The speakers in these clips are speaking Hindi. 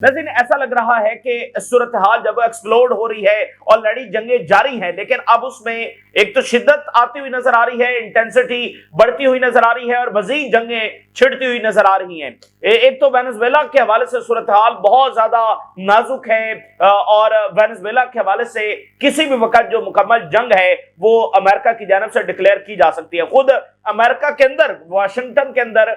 लेकिन ऐसा लग रहा है कि सूरत हाल जब एक्सप्लोड हो रही है, ऑलरेडी जंगें जारी हैं, लेकिन अब उसमें एक तो शिद्दत आती हुई नजर आ रही है, इंटेंसिटी बढ़ती हुई नजर आ रही है और मजीद जंगें छिड़ती हुई नजर आ रही हैं। एक तो वेनेजुएला के हवाले से सूरत हाल बहुत ज्यादा नाजुक है और वेनेजुएला के हवाले से किसी भी वक्त जो मुकम्मल जंग है वो अमेरिका की जानिब से डिक्लेयर की जा सकती है। खुद अमेरिका के अंदर, वाशिंगटन के अंदर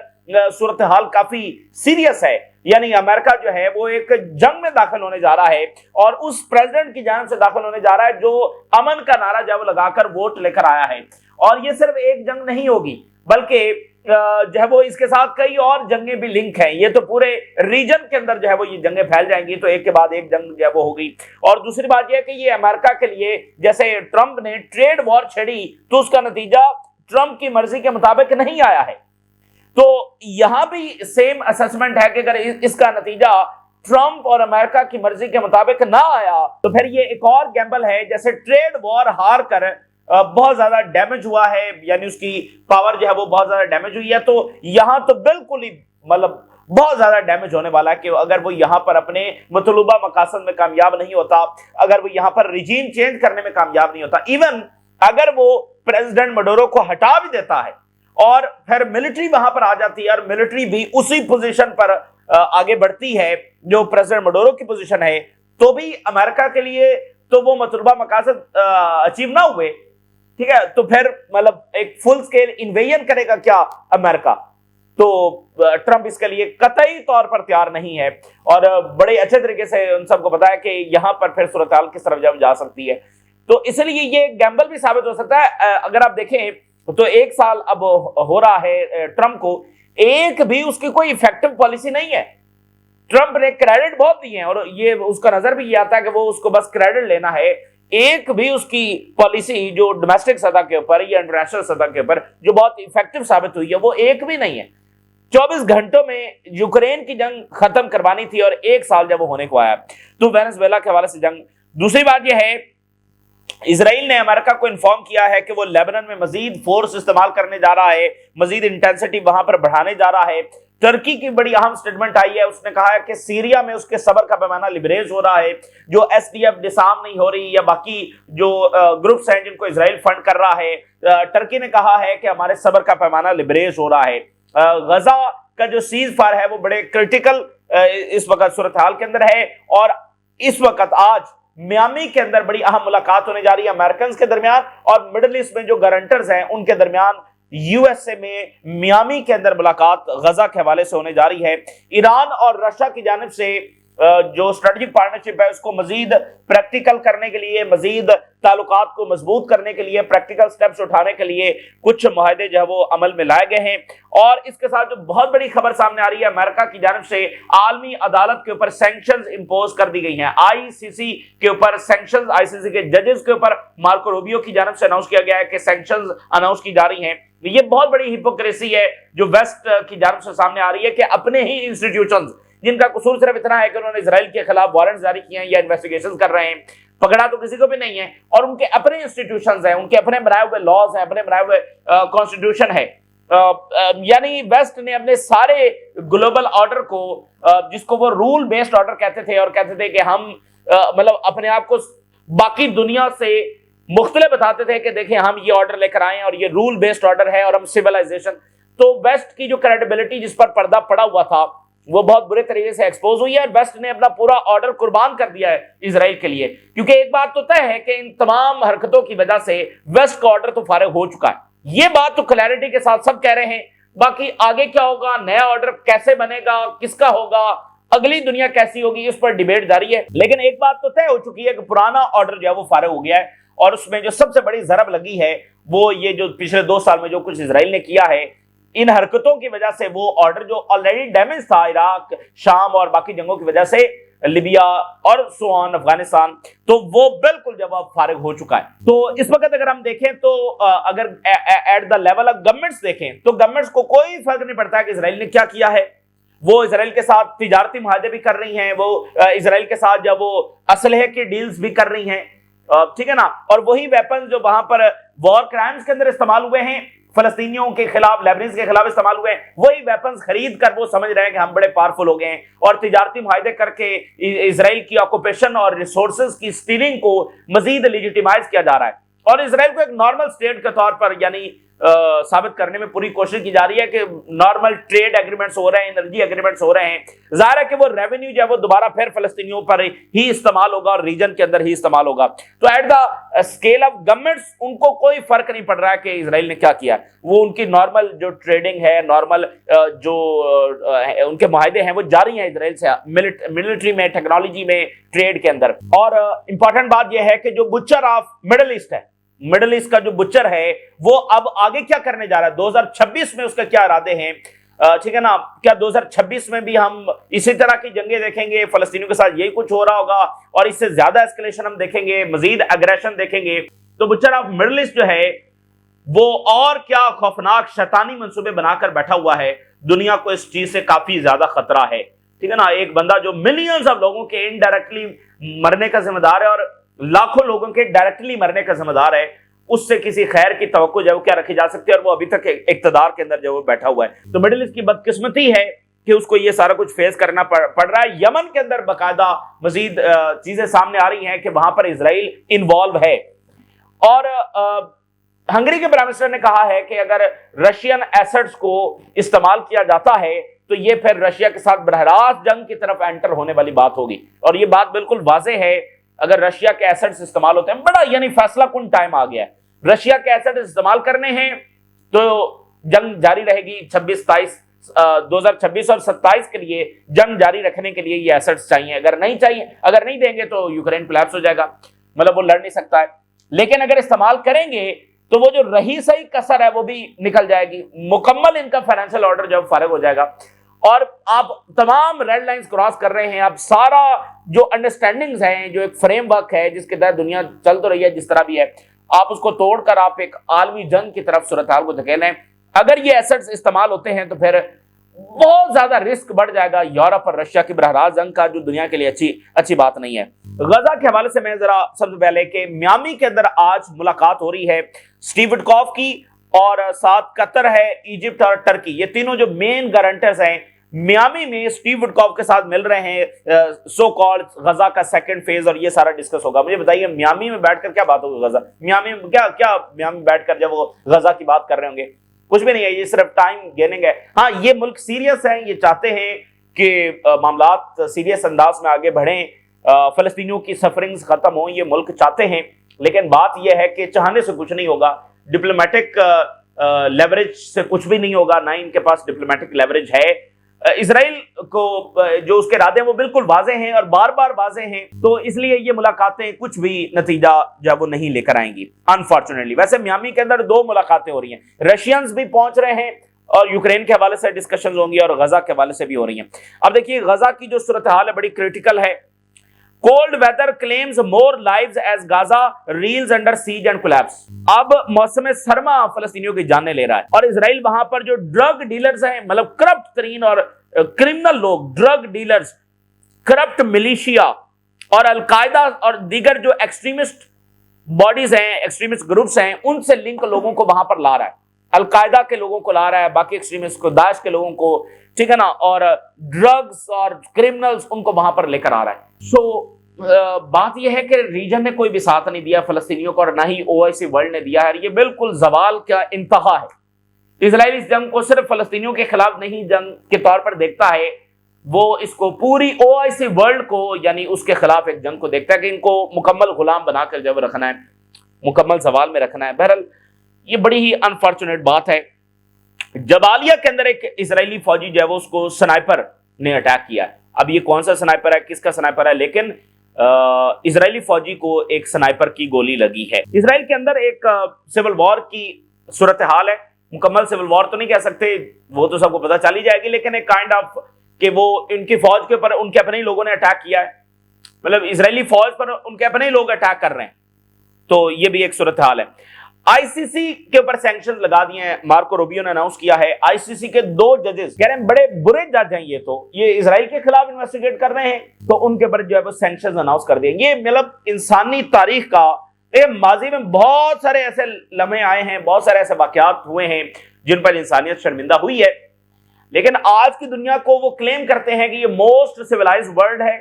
सूरत हाल काफी सीरियस है, यानी अमेरिका जो है वो एक जंग में दाखिल होने जा रहा है और उस प्रेसिडेंट की जानिब से दाखिल होने जा रहा है जो अमन का नारा जब लगाकर वोट लेकर आया है। और ये सिर्फ एक जंग नहीं होगी, बल्कि जो है वो इसके साथ कई और जंगें भी लिंक हैं। ये तो पूरे रीजन के अंदर जो है वो ये जंगें फैल जाएंगी, तो एक के बाद एक जंग जो है वो होगी। और दूसरी बात यह है कि ये अमेरिका के लिए, जैसे ट्रंप ने ट्रेड वॉर छेड़ी तो उसका नतीजा ट्रंप की मर्जी के मुताबिक नहीं आया है, तो यहां भी सेम असेसमेंट है कि अगर इसका नतीजा ट्रंप और अमेरिका की मर्जी के मुताबिक ना आया तो फिर ये एक और गैम्बल है। जैसे ट्रेड वॉर हार कर बहुत ज्यादा डैमेज हुआ है, यानी उसकी पावर जो है वो बहुत ज्यादा डैमेज हुई है, तो यहां तो बिल्कुल ही मतलब बहुत ज्यादा डैमेज होने वाला है कि अगर वो यहां पर अपने मतलूबा मकासद में कामयाब नहीं होता, अगर वो यहां पर रिजीम चेंज करने में कामयाब नहीं होता, इवन अगर वो प्रेसिडेंट मडोरो को हटा भी देता है और फिर मिलिट्री वहां पर आ जाती है और मिलिट्री भी उसी पोजीशन पर आगे बढ़ती है जो प्रेसिडेंट मडोरो की पोजीशन है, तो भी अमेरिका के लिए तो वो मतलूबा मकासद अचीव ना हुए, ठीक है, तो फिर मतलब एक फुल स्केल इन्वेजन करेगा क्या अमेरिका, तो ट्रंप इसके लिए कतई तौर पर तैयार नहीं है। और बड़े अच्छे तरीके से उन सबको पता है कि यहां पर फिर सूरत हाल किस तरफ जा सकती है, तो इसलिए ये गैम्बल भी साबित हो सकता है। अगर आप देखें तो एक साल अब हो रहा है ट्रंप को, एक भी उसकी कोई इफेक्टिव पॉलिसी नहीं है। ट्रंप ने क्रेडिट बहुत दिए हैं और ये उसका नजर भी ये आता है कि वो उसको बस क्रेडिट लेना है। एक भी उसकी पॉलिसी जो डोमेस्टिक सतह के ऊपर या इंटरनेशनल सतह के ऊपर जो बहुत इफेक्टिव साबित हुई है वो एक भी नहीं है। 24 घंटों में यूक्रेन की जंग खत्म करवानी थी और एक साल जब वो होने को आया, तो वेनेजुएला के हवाले से जंग। दूसरी बात यह है, इजराइल ने अमेरिका को इन्फॉर्म किया है कि वो लेबनान में मजीद फोर्स इस्तेमाल करने जा रहा है, मजीद इंटेंसिटी वहां पर बढ़ाने जा रहा है। टर्की की बड़ी अहम स्टेटमेंट आई है, उसने कहा है कि सीरिया में उसके सबर का पैमाना लिबरेज हो रहा है, जो एसडीएफ डिसार्म नहीं हो रही या बाकी जो ग्रुप्स हैं जिनको इजराइल फंड कर रहा है, टर्की ने कहा है कि हमारे सबर का पैमाना लिबरेज हो रहा है। गजा का जो सीज फायर है वो बड़े क्रिटिकल इस वक्त सूरत हाल के अंदर है और इस वक्त आज मियामी के अंदर बड़ी अहम मुलाकात होने जा रही है अमेरिकन के दरमियान और मिडिल ईस्ट में जो गारंटर्स हैं उनके दरमियान यूएसए में मियामी के अंदर मुलाकात गजा के हवाले से होने जा रही है। ईरान और रशिया की जानिब से जो स्ट्रेटेजिक पार्टनरशिप है उसको मजीद प्रैक्टिकल करने के लिए, मजीद ताल्लुकात को मजबूत करने के लिए, प्रैक्टिकल स्टेप्स उठाने के लिए कुछ मुआहदे जो है वो अमल में लाए गए हैं। और इसके साथ जो बहुत बड़ी खबर सामने आ रही है, अमेरिका की जानिब से आलमी अदालत के ऊपर सैंक्शंस इंपोज कर दी गई हैं। आईसीसी के ऊपर सैंक्शंस, आईसीसी के जजेस के ऊपर मार्को रूबियो की जानिब से अनाउंस किया गया है कि सैंक्शंस अनाउंस की जा रही हैं। ये बहुत बड़ी हिपोक्रेसी है जो वेस्ट की जानिब से सामने आ रही है कि अपने ही इंस्टीट्यूशंस, जिनका कसूर सिर्फ इतना है कि उन्होंने इजराइल के खिलाफ वारंट जारी किए हैं या इन्वेस्टिगेशन कर रहे हैं, पकड़ा तो किसी को भी नहीं है, और उनके अपने इंस्टीट्यूशंस हैं, उनके अपने बनाए हुए लॉज हैं, अपने बनाए हुए कॉन्स्टिट्यूशन है। यानी वेस्ट ने अपने सारे ग्लोबल ऑर्डर को, जिसको वो रूल बेस्ड ऑर्डर कहते थे और कहते थे कि हम मतलब अपने आप को बाकी दुनिया से मुख्तलिफ बताते थे कि देखिए हम ये ऑर्डर लेकर आए और ये रूल बेस्ड ऑर्डर है और हम सिविलाइजेशन, तो वेस्ट की जो क्रेडिबिलिटी जिस पर पर्दा पड़ा हुआ था वो बहुत बुरे तरीके से एक्सपोज हुई है और वेस्ट ने अपना पूरा ऑर्डर कुर्बान कर दिया है इजराइल के लिए। क्योंकि एक बात तो तय है कि इन तमाम हरकतों की वजह से वेस्ट का ऑर्डर तो फारिग हो चुका है, ये बात तो क्लैरिटी के साथ सब कह रहे हैं। बाकी आगे क्या होगा, नया ऑर्डर कैसे बनेगा, किसका होगा, अगली दुनिया कैसी होगी, इस पर डिबेट जारी है। लेकिन एक बात तो तय हो चुकी है कि पुराना ऑर्डर जो है वो फारिग हो गया है और उसमें जो सबसे बड़ी जरब लगी है वो ये जो पिछले 2 साल में जो कुछ इजराइल ने किया है, इन हरकतों की वजह से वो ऑर्डर जो ऑलरेडी डैमेज था इराक, शाम और बाकी जंगों की वजह से, लिबिया और सोआन अफगानिस्तान, तो वो बिल्कुल जवाब फारिग हो चुका है। तो इस वक्त अगर हम देखें तो अगर at the level of governments देखें तो गवर्नमेंट्स को कोई फर्क नहीं पड़ता है कि इजराइल ने क्या किया है। वो इजराइल के साथ तिजारती मुआहदे भी कर रही हैं, वो इजराइल के साथ जब वो असलहे की डील्स भी कर रही हैं, ठीक है ना, और वही वेपन जो वहां पर वॉर क्राइम्स के अंदर इस्तेमाल हुए हैं फलस्तीनियों के खिलाफ, लेबनीज के खिलाफ इस्तेमाल हुए हैं, वही वेपन्स खरीद कर वो समझ रहे हैं कि हम बड़े पावरफुल हो गए हैं और तिजारती मुआहदे करके इजराइल की ऑक्यूपेशन और रिसोर्सेज की स्टीलिंग को मजीद लेजिटिमाइज किया जा रहा है और इजराइल को एक नॉर्मल स्टेट के तौर पर यानी साबित करने में पूरी कोशिश की जा रही है कि नॉर्मल ट्रेड एग्रीमेंट्स हो रहे हैं, एनर्जी एग्रीमेंट्स हो रहे हैं। जाहिर है कि वो रेवेन्यू जो है वो दोबारा फिर फलस्तीनियों पर ही इस्तेमाल होगा और रीजन के अंदर ही इस्तेमाल होगा। तो at the scale of governments उनको कोई फर्क नहीं पड़ रहा है कि इजराइल ने क्या किया, वो उनकी नॉर्मल जो ट्रेडिंग है, नॉर्मल जो उनके मुआहदे हैं वो जारी हैं इजराइल से, मिलिट्री में, टेक्नोलॉजी में, ट्रेड के अंदर। और इंपॉर्टेंट बात यह है कि जो बुचर ऑफ मिडिल ईस्ट है, मिडिल ईस्ट का जो बुचर है वो अब आगे क्या करने जा रहा है, 2026 में उसका क्या इरादे हैं, ठीक है ना। क्या 2026 में भी हम इसी तरह की जंगें देखेंगे, फलस्तीनियों के साथ यही कुछ हो रहा होगा और इससे ज्यादा एस्केलेशन हम देखेंगे, मजीद एग्रेशन देखेंगे। तो बुचर ऑफ मिडिल ईस्ट जो है वो और क्या खौफनाक शैतानी मंसूबे बनाकर बैठा हुआ है, दुनिया को इस चीज से काफी ज्यादा खतरा है, ठीक है ना। एक बंदा जो मिलियंस ऑफ लोगों के इनडायरेक्टली मरने का जिम्मेदार है और लाखों लोगों के डायरेक्टली मरने का जिम्मेदार है, उससे किसी खैर की तवक्को जो क्या रखी जा सकती है, और वो अभी तक इक्तदार के अंदर जो वो बैठा हुआ है। तो मिडिल ईस्ट की बदकिस्मती है कि उसको ये सारा कुछ फेस करना पड़ रहा है। यमन के अंदर बाकायदा मजीद चीजें सामने आ रही हैं कि वहां पर इजराइल इन्वॉल्व है और हंगरी के प्राइम मिनिस्टर ने कहा है कि अगर रशियन एसेट्स को इस्तेमाल किया जाता है तो ये फिर रशिया के साथ बरहरास्त जंग की तरफ एंटर होने वाली बात होगी। और ये बात बिल्कुल वाज़ेह है, अगर रशिया के एसेट्स इस्तेमाल होते हैं, बड़ा यानी फैसला कुन टाइम आ गया है, रशिया के एसेट्स इस्तेमाल करने हैं तो जंग जारी रहेगी। 2026 और 27 के लिए जंग जारी रखने के लिए ये एसेट्स चाहिए, अगर नहीं देंगे तो यूक्रेन कोलैप्स हो जाएगा, मतलब वो लड़ नहीं सकता है। लेकिन अगर इस्तेमाल करेंगे तो वो जो रही सही कसर है वो भी निकल जाएगी, मुकम्मल इनका फाइनेंशियल ऑर्डर जब फारिग हो जाएगा और आप तमाम रेड लाइंस क्रॉस कर रहे हैं। आप सारा जो अंडरस्टैंडिंग्स हैं, जो एक फ्रेमवर्क है जिसके तहत दुनिया चल तो रही है जिस तरह भी है, आप उसको तोड़कर आप एक आलमी जंग की तरफ सूरत हाल को धकेलें। अगर ये एसेट्स इस्तेमाल होते हैं तो फिर बहुत ज्यादा रिस्क बढ़ जाएगा यूरोप और रशिया की बरहरास्त जंग का, जो दुनिया के लिए अच्छी बात नहीं है। गजा के हवाले से मैं जरा सबसे पहले कि मियामी के अंदर आज मुलाकात हो रही है स्टीव विटकॉफ की, और साथ कतर है, इजिप्ट और टर्की, ये तीनों जो मेन गारंटर्स हैं मियामी में स्टीव विटकॉफ के साथ मिल रहे हैं। सो कॉल्ड गजा का सेकंड फेज और ये सारा डिस्कस होगा। मुझे बताइए मियामी में बैठकर क्या बात होगी, गजा मियामी में क्या मियामी में बैठकर जब वो गजा की बात कर रहे होंगे, कुछ भी नहीं है, ये सिर्फ टाइम गेनिंग है। हाँ, ये मुल्क सीरियस है, ये चाहते हैं कि मामलात सीरियस अंदाज में आगे बढ़ें, फलस्तीनियों की सफरिंग्स खत्म हो, ये मुल्क चाहते हैं। लेकिन बात यह है कि चाहने से कुछ नहीं होगा, डिप्लोमेटिक लेवरेज से कुछ भी नहीं होगा, ना इनके पास डिप्लोमेटिक लेवरेज है। इजराइल को जो उसके इरादे हैं वो बिल्कुल वाज़ेह हैं और बार बार वाज़ेह हैं, तो इसलिए ये मुलाकातें कुछ भी नतीजा जब वो नहीं लेकर आएंगी अनफॉर्चुनेटली। वैसे मियामी के अंदर 2 मुलाकातें हो रही हैं, रशियंस भी पहुंच रहे हैं और यूक्रेन के हवाले से डिस्कशन होंगी और गजा के हवाले से भी हो रही हैं। अब देखिए गजा की जो सूरत हाल है बड़ी क्रिटिकल है। Cold weather claims more lives as Gaza reels under siege and collapse. अब मौसम सरमा फलस्तीनियों की जाने ले रहा है और इजराइल वहां पर जो ड्रग डीलर्स हैं, मतलब करप्ट तरीन और क्रिमिनल लोग, ड्रग डीलर्स, करप्ट मिलिशिया और अलकायदा और दीगर जो एक्सट्रीमिस्ट बॉडीज हैं, एक्सट्रीमिस्ट ग्रुप्स हैं, उनसे लिंक लोगों को वहां पर ला रहा है। अलकायदा के लोगों को ला रहा है, बाकी एक्सट्रीमिस्ट को, दाइश के लोगों को, ठीक है ना, और ड्रग्स और क्रिमिनल्स उनको वहां पर लेकर आ रहा है। सो बात यह है कि रीजन ने कोई भी साथ नहीं दिया फलस्तीनियों को और ना ही ओआईसी वर्ल्ड ने दिया है। ये बिल्कुल जवाल का इंतहा है। इजराइल इस जंग को सिर्फ फलस्तीनियों के खिलाफ नहीं जंग के तौर पर देखता है, वो इसको पूरी ओआईसी वर्ल्ड को यानी उसके खिलाफ एक जंग को देखता है कि इनको मुकम्मल गुलाम बनाकर जब रखना है, मुकम्मल सवाल में रखना है। बहरहाल ये बड़ी ही अनफॉर्चुनेट बात है। जबालिया के अंदर एक इजरायली फौजी जो है वो उसको स्नाइपर ने अटैक किया है। अब ये कौन सा स्नाइपर है, किसका स्नाइपर है, लेकिन इजरायली फौजी को एक स्नाइपर की गोली लगी है। इजराइल के अंदर एक सिविल वॉर की सूरत हाल है। मुकम्मल सिविल वॉर तो नहीं कह सकते, वो तो सबको पता चल ही जाएगी, लेकिन एक काइंड ऑफ कि वो इनकी फौज के ऊपर उनके अपने ही लोगों ने अटैक किया है, मतलब इजरायली फौज पर उनके अपने ही लोग अटैक कर रहे हैं। तो ये भी एक सूरत हाल है। आईसीसी के ऊपर सैंक्शन लगा दिए हैं, मार्को रूबियो ने अनाउंस किया है। आईसीसी के 2 जजेस कह रहे हैं बड़े बुरे जज हैं, ये इजराइल के खिलाफ इन्वेस्टिगेट कर रहे हैं, तो उनके ऊपर जो है वो सैंक्शन अनाउंस कर दिए। ये मतलब इंसानी तारीख का लेकिन माजी में बहुत सारे ऐसे लम्हे आए हैं, बहुत सारे ऐसे वाकयात हुए हैं जिन पर इंसानियत शर्मिंदा हुई है। लेकिन आज की दुनिया को वो क्लेम करते हैं कि ये मोस्ट सिविलाइज्ड वर्ल्ड है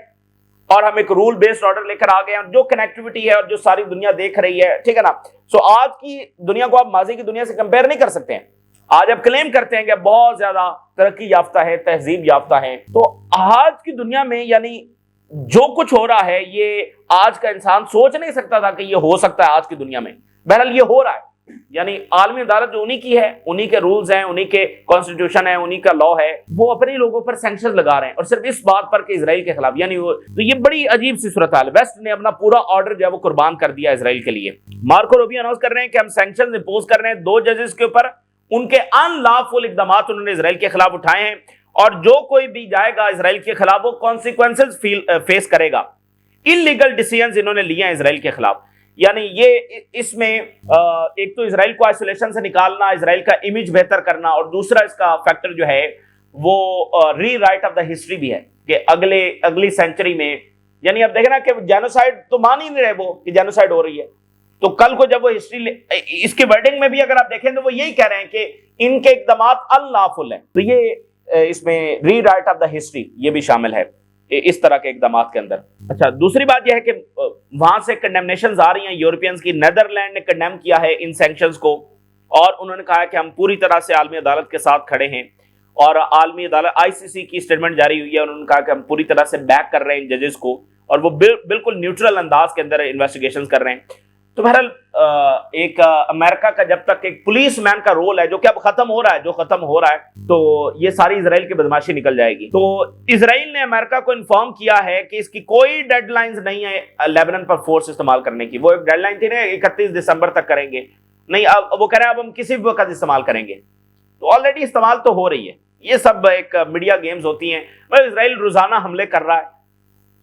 और हम एक रूल बेस्ड ऑर्डर लेकर आ गए हैं, जो कनेक्टिविटी है और जो सारी दुनिया देख रही है, ठीक है ना। सो आज की दुनिया को आप माजी की दुनिया से कंपेयर नहीं कर सकते हैं। आज आप क्लेम करते हैं कि बहुत ज्यादा तरक्की याफ्ता है, तहजीब याफ्ता है। तो आज की दुनिया में यानी जो कुछ हो रहा है ये आज का इंसान सोच नहीं सकता था कि ये हो सकता है आज की दुनिया में। बहरहाल ये हो रहा है। यानी आलमी अदालत जो उन्हीं की है, उन्हीं के रूल्स हैं, उन्हीं के कॉन्स्टिट्यूशन है, उन्हीं का लॉ है, वो अपने लोगों पर सैंक्शन लगा रहे हैं और सिर्फ इस बात पर कि इजराइल के खिलाफ। यानी तो ये बड़ी अजीब सी सूरत हाल है। वेस्ट ने अपना पूरा ऑर्डर जो है वो कुर्बान कर दिया इजराइल के लिए। मार्को रूबियो अनाउंस कर रहे हैं कि हम सैंक्शन इंपोज कर रहे हैं 2 जजेस के ऊपर। उनके अनलॉफुल इकदाम उन्होंने इजराइल के खिलाफ उठाए हैं और जो कोई भी जाएगा इजराइल के खिलाफ वो कॉन्सिक्वेंसेस फेस करेगा। इलीगल डिसीजंस इन्होंने लिए हैं इजराइल के खिलाफ। यानी ये इसमें एक तो इजराइल को आइसोलेशन से निकालना, इजराइल का इमेज बेहतर करना, और दूसरा इसका फैक्टर जो है वो री राइट ऑफ द हिस्ट्री भी है कि अगली सेंचुरी में, यानी अब देखना कि जेनोसाइड तो मान ही नहीं रहे वो कि जेनोसाइड हो रही है। तो कल को जब वो हिस्ट्री, इसके वर्डिंग में भी अगर आप देखें तो वो यही कह रहे हैं कि इनके इकदाम अनलॉफुल है। तो ये इसमें री राइट ऑफ द हिस्ट्री ये भी शामिल है इस तरह के इकदाम के अंदर। अच्छा, दूसरी बात यह है कि वहां से कंडेमनेशंस आ रही हैं यूरोपियंस की। नेदरलैंड ने कंडेम किया है इन सैंक्शंस को और उन्होंने कहा है कि हम पूरी तरह से आलमी अदालत के साथ खड़े हैं। और आलमी अदालत आईसीसी की स्टेटमेंट जारी हुई है और उन्होंने कहा कि हम पूरी तरह से बैक कर रहे हैं इन जजेस को और वो बिल्कुल न्यूट्रल अंदाज के अंदर इन्वेस्टिगेशन कर रहे हैं। तो बहरहाल एक अमेरिका का जब तक एक पुलिस मैन का रोल है जो कि अब खत्म हो रहा है, तो ये सारी इजराइल की बदमाशी निकल जाएगी। तो इजराइल ने अमेरिका को इन्फॉर्म किया है कि इसकी कोई डेडलाइंस नहीं है लेबनान पर फोर्स इस्तेमाल करने की। वो एक डेडलाइन थी ना 31 दिसंबर तक करेंगे, नहीं अब वो कह रहे हैं अब हम किसी भी वक्त इस्तेमाल करेंगे। तो ऑलरेडी इस्तेमाल तो हो रही है। ये सब एक मीडिया गेम्स होती हैं। इजराइल रोजाना हमले कर रहा है।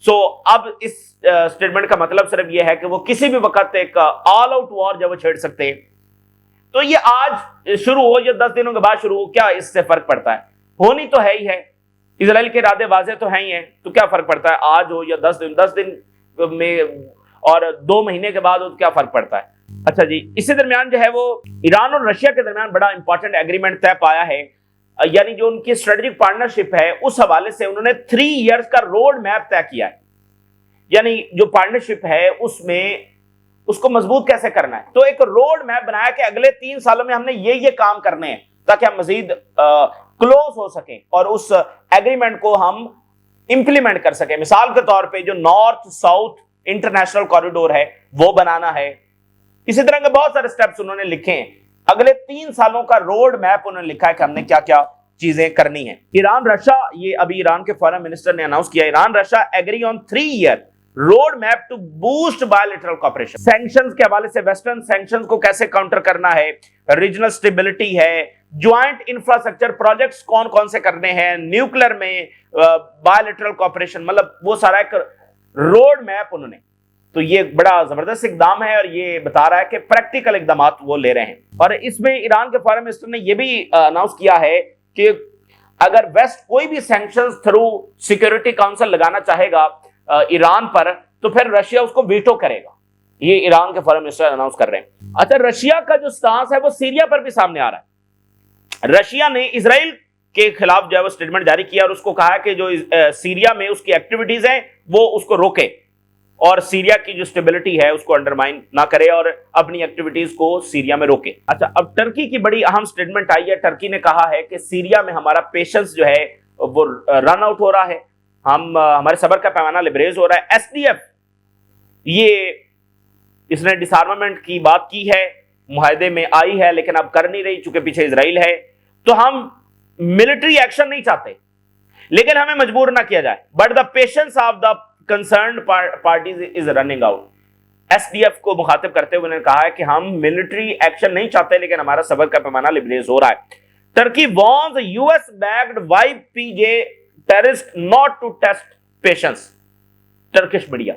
सो अब इस स्टेटमेंट का मतलब सिर्फ यह है कि वो किसी भी वक्त एक ऑल आउट वॉर जब वो छेड़ सकते हैं। तो ये आज शुरू हो या 10 दिनों के बाद शुरू हो, क्या इससे फर्क पड़ता है? होनी तो है ही है। इजराइल के इरादे वाजे तो हैं ही हैं, तो क्या फर्क पड़ता है आज हो या 10 दिन में और 2 महीने के बाद हो, तो क्या फर्क पड़ता है? अच्छा जी, इसी दरमियान जो है वो ईरान और रशिया के दरमियान बड़ा इंपॉर्टेंट एग्रीमेंट तय पाया है। यानी जो उनकी स्ट्रेटेजिक पार्टनरशिप है उस हवाले से उन्होंने 3 इयर्स का रोड मैप तय किया है। यानी जो पार्टनरशिप है उसमें उसको मजबूत कैसे करना है, तो एक रोड मैप बनाया कि अगले 3 सालों में हमने ये काम करने हैं ताकि हम मजीद क्लोज हो सकें और उस एग्रीमेंट को हम इंप्लीमेंट कर सकें। मिसाल के तौर पे जो नॉर्थ साउथ इंटरनेशनल कॉरिडोर है वो बनाना है। इसी तरह के बहुत सारे स्टेप्स उन्होंने लिखे हैं। अगले 3 सालों का रोड मैप उन्होंने लिखा है कि हमने क्या क्या चीजें करनी है। ईरान रशिया, ये अभी ईरान के फॉरेन मिनिस्टर ने अनाउंस किया, Iran Russia agree on 3 year road map to boost bilateral cooperation. Sanctions के हवाले से वेस्टर्न सैंक्शंस को कैसे काउंटर करना है, रीजनल स्टेबिलिटी है, ज्वाइंट इंफ्रास्ट्रक्चर प्रोजेक्ट्स कौन कौन से करने हैं, न्यूक्लियर में बायलैटरल कोऑपरेशन, मतलब वो सारा एक रोड मैप उन्होंने। तो ये बड़ा जबरदस्त इकदाम है और ये बता रहा है कि प्रैक्टिकल इकदाम वो ले रहे हैं। और इसमें ईरान के फॉरेन मिनिस्टर ने यह भी अनाउंस किया है कि अगर वेस्ट कोई भी सैंक्शंस थ्रू सिक्योरिटी काउंसिल लगाना चाहेगा ईरान पर, तो फिर रशिया उसको वीटो करेगा। ये ईरान के फॉरेन मिनिस्टर अनाउंस कर रहे हैं। अच्छा, रशिया का जो स्टांस है वो सीरिया पर भी सामने आ रहा है। रशिया ने इजराइल के खिलाफ जो है वो स्टेटमेंट जारी किया और उसको कहा कि जो सीरिया में उसकी एक्टिविटीज हैं वो उसको रोके और सीरिया की जो स्टेबिलिटी है उसको अंडरमाइन ना करे और अपनी एक्टिविटीज को सीरिया में रोके। अच्छा, अब टर्की की बड़ी अहम स्टेटमेंट आई है। टर्की ने कहा है कि सीरिया में हमारा पेशेंस जो है वो रन आउट हो रहा है, हमारे सब्र का पैमाना लिबरेज हो रहा है। एसडीएफ इसने डिसआर्मामेंट की बात की है, मुआहदे में आई है, लेकिन अब कर नहीं रही चूंकि पीछे इजराइल है। तो हम मिलिट्री एक्शन नहीं चाहते, लेकिन हमें मजबूर ना किया जाए, but the patience of the concerned parties is running out. SDF को मुखातिब करते हुए उन्होंने कहा है कि हम मिलिट्री एक्शन नहीं चाहते, लेकिन हमारा सब्र का पैमाना लिबरेज हो रहा है। Turkey warns US backed YPJ terrorist not to test patience. Turkish media,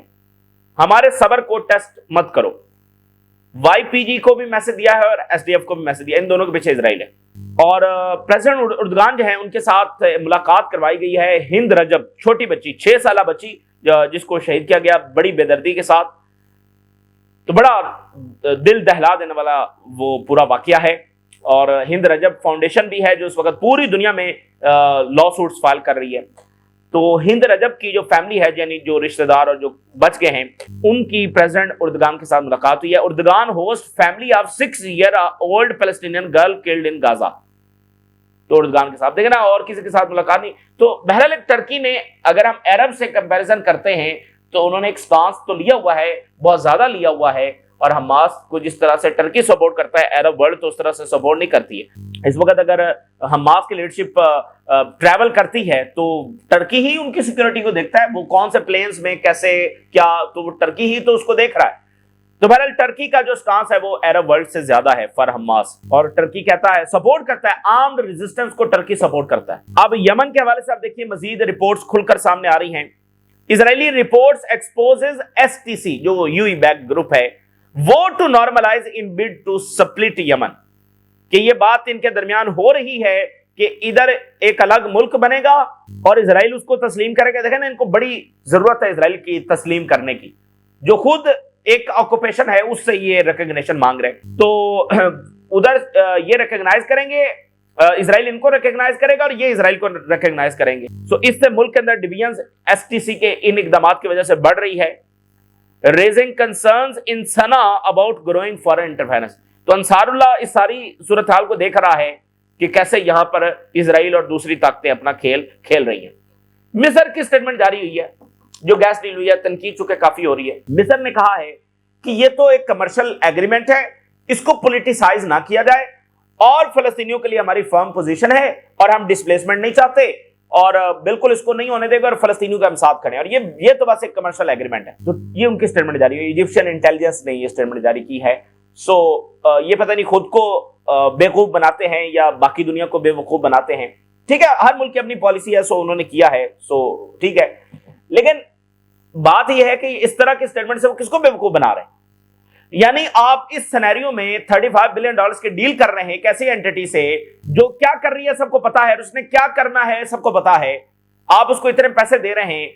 हमारे सब्र को टेस्ट मत करो। वाईपीजी को भी मैसेज दिया है और एसडीएफ को भी मैसेज दिया। इन दोनों के पीछे इजराइल है। और प्रेसिडेंट उर्दगान जो है उनके साथ मुलाकात करवाई गई है। हिंद रजब, छोटी बच्ची, 6 साल बच्ची जिसको शहीद किया गया बड़ी बेदर्दी के साथ। तो बड़ा दिल दहला देने वाला वो पूरा वाकया है। और हिंद रजब फाउंडेशन भी है जो इस वक्त पूरी दुनिया में लॉ सूट्स फाइल कर रही है। तो हिंद रजब की जो फैमिली है, यानी जो रिश्तेदार और जो बच गए हैं, उनकी प्रेसिडेंट उर्दगान के साथ मुलाकात हुई है। Erdogan host family of 6-year-old Palestinian girl killed in Gaza. तो उर्दगान के साथ देखना, और किसी के साथ मुलाकात नहीं। तो बहरहाल टर्की ने, अगर हम अरब से कंपैरिजन करते हैं तो उन्होंने एक स्टांस तो लिया हुआ है, बहुत ज्यादा लिया हुआ है। और हमास को जिस तरह से टर्की सपोर्ट करता है, अरब वर्ल्ड तो उस तरह से सपोर्ट नहीं करती है। इस वक्त अगर हमास की लीडरशिप ट्रैवल करती है तो टर्की ही उनकी सिक्योरिटी को देखता है, वो कौन से प्लेन्स में कैसे क्या, तो वो टर्की ही तो उसको देख रहा है। तो बहरहाल टर्की का जो स्टांस है वो अरब वर्ल्ड से ज्यादा है फॉर हमास। और टर्की कहता है, सपोर्ट करता है, आर्म्ड रेजिस्टेंस को टर्की सपोर्ट करता है। अब यमन के हवाले से आप देखिए, मजीद रिपोर्ट्स खुलकर सामने आ रही हैं। इजरायली रिपोर्ट्स एक्सपोजेस एसटीसी, जो यूई बैक ग्रुप है, वो to normalize in bid to split Yemen, कि ये बात इनके दरमियान हो रही है कि इधर एक अलग मुल्क बनेगा और इजराइल उसको तस्लीम करेगा। देखें ना, इनको बड़ी जरूरत है इजराइल की तस्लीम करने की, जो खुद एक ऑक्यूपेशन है उससे ये रिकॉग्निशन मांग रहे हैं। तो उधर ये रिकॉग्नाइज करेंगे, इजराइल इनको रिकॉग्नाइज करेगा और ये इजराइल को रिकॉग्नाइज करेंगे। तो इससे मुल्क के अंदर डिवीजन एसटीसी के इन इकदाम की वजह से बढ़ रही है। Raising concerns in Sana about growing foreign interference. तो अंसारुल्लाह इस सारी सूरत हाल को देख रहा है कि कैसे यहां पर इजराइल और दूसरी ताकतें अपना खेल खेल रही हैं। मिस्र की स्टेटमेंट जारी हुई है, जो गैस डील हुई है, तनकीद चुके काफी हो रही है। मिस्र ने कहा है कि ये तो एक कमर्शियल एग्रीमेंट है, इसको पॉलिटिसाइज ना किया जाए, और फलस्तीनियों के लिए हमारी फर्म पोजीशन है और हम डिस्प्लेसमेंट नहीं चाहते और बिल्कुल इसको नहीं होने देगा और फलस्तीनियों का हम साथ खड़े हैं। और ये तो बस एक कमर्शियल एग्रीमेंट है। तो ये उनकी स्टेटमेंट जारी हुई। इजिप्शियन इंटेलिजेंस ने ये स्टेटमेंट जारी की है। सो ये पता नहीं खुद को बेवकूफ बनाते हैं या बाकी दुनिया को बेवकूफ बनाते हैं। ठीक है, हर मुल्क की अपनी पॉलिसी है, सो उन्होंने किया है, सो ठीक है। लेकिन बात यह है कि इस तरह के स्टेटमेंट से वो किसको बेवकूफ बना रहे हैं? यानी आप इस सिनेरियो में $35 बिलियन की डील कर रहे हैं एक ऐसी एंटिटी से जो क्या कर रही है सबको पता है, और उसने क्या करना है सबको पता है। आप उसको इतने पैसे दे रहे हैं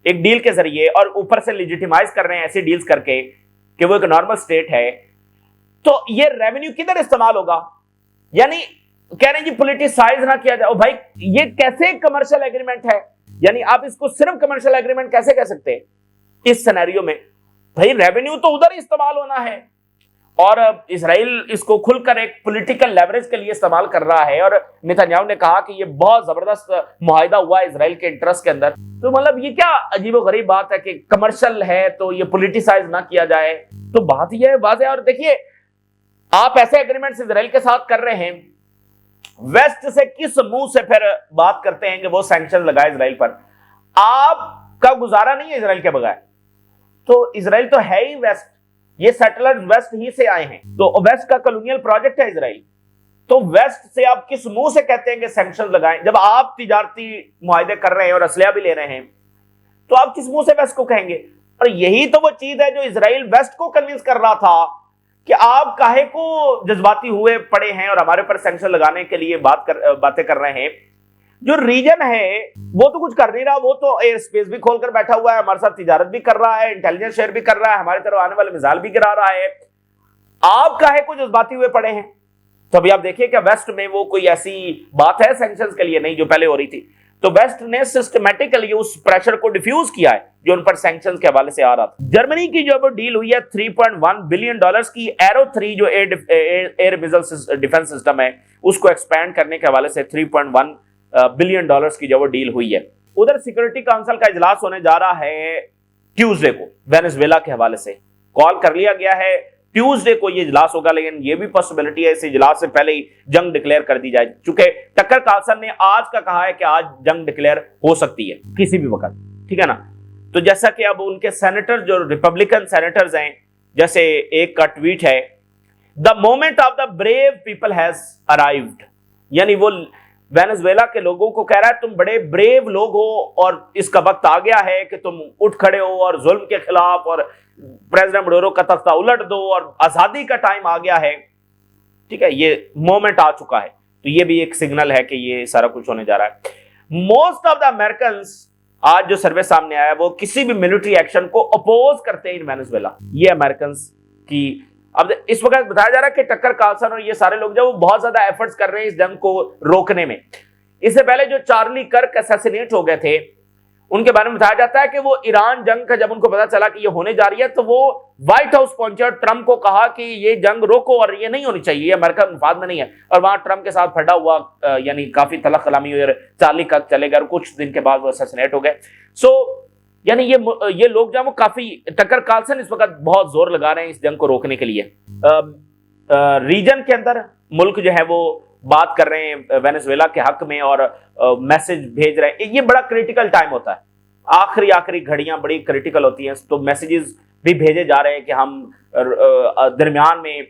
एक डील के जरिए और ऊपर से लेजिटिमाइज कर रहे हैं ऐसी डील्स करके कि वो एक नॉर्मल स्टेट है। तो ये रेवेन्यू किधर इस्तेमाल होगा? यानी कह रहे हैं जी पॉलिटिसाइज ना किया जाए। भाई ये कैसे कमर्शियल एग्रीमेंट है? यानी आप इसको सिर्फ कमर्शियल एग्रीमेंट कैसे कह सकते हैं इस सिनेरियो में? भाई रेवेन्यू तो उधर ही इस्तेमाल होना है और इजराइल इसको खुलकर एक पॉलिटिकल लेवरेज के लिए इस्तेमाल कर रहा है। और नेतन्याहू ने कहा कि ये बहुत जबरदस्त मुआहिदा हुआ है इजराइल के इंटरेस्ट के अंदर। तो मतलब ये क्या अजीबोगरीब बात है कि कमर्शियल है तो ये पॉलिटिसाइज ना किया जाए। तो बात यह है वाज़ेह। और देखिए, आप ऐसे एग्रीमेंट्स इजराइल के साथ कर रहे हैं, वेस्ट से किस मुंह से फिर बात करते हैं कि वो सैंक्शन लगाए इजराइल पर? आपका गुजारा नहीं है इजराइल के बगैर। तो इजराइल तो है ही वेस्ट, ये सेटलर्स वेस्ट ही से आए हैं, तो वेस्ट का कॉलोनियल प्रोजेक्ट है इजराइल। तो वेस्ट से आप किस मुंह से कहते हैं कि सैंक्शन लगाएं, जब आप तिजारती मुआहिदे कर रहे हैं और असलिया भी ले रहे हैं? तो आप किस मुंह से वेस्ट को कहेंगे? और यही तो वो चीज है जो इजराइल वेस्ट को कन्विंस कर रहा था कि आप काहे को जज्बाती हुए पड़े हैं और हमारे ऊपर सैंक्शन लगाने के लिए बातें कर रहे हैं। जो रीजन है वो तो कुछ कर नहीं रहा, वो तो एयर स्पेस भी खोलकर बैठा हुआ है, हमारे साथ तिजारत भी कर रहा है, इंटेलिजेंस शेयर भी कर रहा है, हमारी तरफ आने वाले मिसाइल भी गिरा रहा है। आप काहे को जज्बाती हुए पड़े हैं? तो अभी आप देखिए कि वेस्ट में वो कोई ऐसी बात है सैंक्शंस के लिए नहीं जो पहले हो रही थी। तो वेस्ट ने सिस्टमैटिकली उस प्रेशर को डिफ्यूज किया है जो उन पर सैंक्शंस के हवाले से आ रहा था। जर्मनी की जो डील हुई है $3.1 बिलियन की, एरो 3 जो एयर मिसाइल डिफेंस सिस्टम है उसको एक्सपैंड करने के हवाले से $3.1 बिलियन की जो डील हुई है। उधर सिक्योरिटी काउंसिल का इजलास होने जा रहा है ट्यूसडे को, वेनेजुएला के हवाले से कॉल कर लिया गया है। ट्यूसडे को ये इजलास होगा, लेकिन ये भी पॉसिबिलिटी है इस इजलास से पहले ही जंग डिक्लेयर कर दी जाए, चूंकि टक्कर कार्लसन ने आज का कहा है कि आज जंग डिक्लेयर हो सकती है किसी भी वक्त, ठीक है ना। तो जैसा कि अब उनके सेनेटर जो रिपब्लिकन सेनेटर्स हैं, जैसे एक का ट्वीट है, the moment of the brave people has arrived, यानी वो वेनेजुएला के लोगों को कह रहा है तुम बड़े ब्रेव लोग हो और इसका वक्त आ गया है कि तुम उठ खड़े हो और जुल्म के खिलाफ और प्रेसिडेंट मडूरो का तख्ता उलट दो और आजादी का टाइम आ गया है। ठीक है, ये मोमेंट आ चुका है। तो ये भी एक सिग्नल है कि ये सारा कुछ होने जा रहा है। मोस्ट ऑफ द अमेरिकन्स आज जो सर्वे सामने आया वो किसी भी मिलिट्री एक्शन को अपोज करते हैं इन वेनेजुएला। ये अमेरिकन की अब इस वक्त बताया जा रहा है कि टक्कर कार्लसन और ये सारे लोग जो वो बहुत ज्यादा एफर्ट्स कर रहे हैं इस जंग को रोकने में। इससे पहले जो चार्ली कर्क असैसिनेट हो गए थे उनके बारे में बताया जाता है कि वो ईरान जंग का जब उनको पता चला कि ये होने जा रही है तो वो व्हाइट हाउस पहुंचे और ट्रंप को कहा कि ये जंग रोको और ये नहीं होनी चाहिए, ये अमेरिका के मुफाद में नहीं है। और वहां ट्रंप के साथ फटा हुआ यानी काफी तलख कलामी हुई और चार्ली कर्क चले गए और कुछ दिन के बाद वो असैसिनेट हो गए। सो यानी ये लोग जो वो काफी टक्कर कार्लसन इस वक्त बहुत जोर लगा रहे हैं इस जंग को रोकने के लिए। रीजन के अंदर मुल्क जो है वो बात कर रहे हैं वेनेजुएला के हक में और मैसेज भेज रहे हैं। ये बड़ा क्रिटिकल टाइम होता है, आखिरी घड़ियां बड़ी क्रिटिकल होती हैं, तो मैसेजेस भी भेजे जा रहे हैं कि हम दरमियान में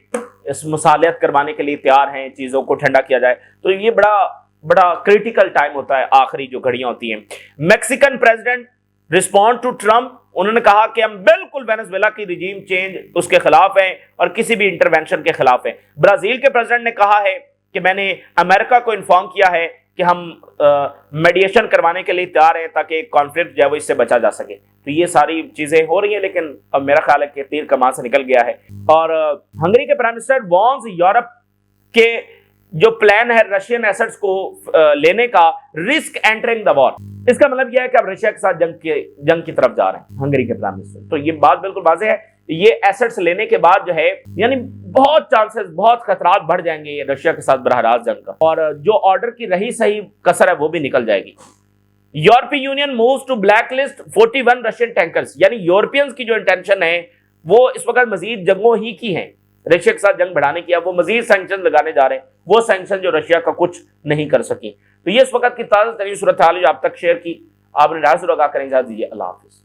इस मुसालियत करवाने के लिए तैयार हैं, चीजों को ठंडा किया जाए। तो ये बड़ा क्रिटिकल टाइम होता है, आखिरी जो घड़ियां होती हैं। Mexican president respond to Trump, उन्होंने कहा कि हम बिल्कुल वेनेजुएला की रिजीम चेंज उसके खिलाफ हैं और किसी भी इंटरवेंशन के खिलाफ हैं। ब्राजील के प्रेसिडेंट ने कहा है कि मैंने अमेरिका को इन्फॉर्म किया है कि हम मेडिएशन करवाने के लिए तैयार हैं ताकि कॉन्फ्लिक्ट जो है वो इससे बचा जा सके। तो ये सारी चीजें हो रही हैं, लेकिन अब मेरा ख्याल है कि तीर कमान से निकल गया है। और हंगरी के प्राइम मिनिस्टर वॉन्स यूरोप के जो प्लान है रशियन एसेट्स को लेने का, रिस्क एंटरिंग द वॉर। इसका मतलब यह है कि अब रशिया के साथ जंग की तरफ जा रहे हैं हंगरी के प्राइम मिनिस्टर। तो ये बात बिल्कुल वाज़ेह है, ये एसेट्स लेने के बाद जो है यानी बहुत चांसेस, बहुत खतरात बढ़ जाएंगे रशिया के साथ बरह रास्त जंग का, और जो ऑर्डर की रही सही कसर है वो भी निकल जाएगी। European union moves to black list 41 Russian tankers, यानी यूरोपियंस की जो इंटेंशन है वो इस वक्त मजीद जंगों ही की है, रशिया के साथ जंग बढ़ाने की। अब वो मजीद सैंक्शन लगाने जा रहे हैं, वो सैंक्शन जो रशिया का कुछ नहीं कर सकी। तो ये इस वक्त की ताज़ा तरीन सूरत हाल जो आप तक शेयर की, आपने राय सुरगा करें। इजाज़त दीजिए, अल्लाह हाफिज़।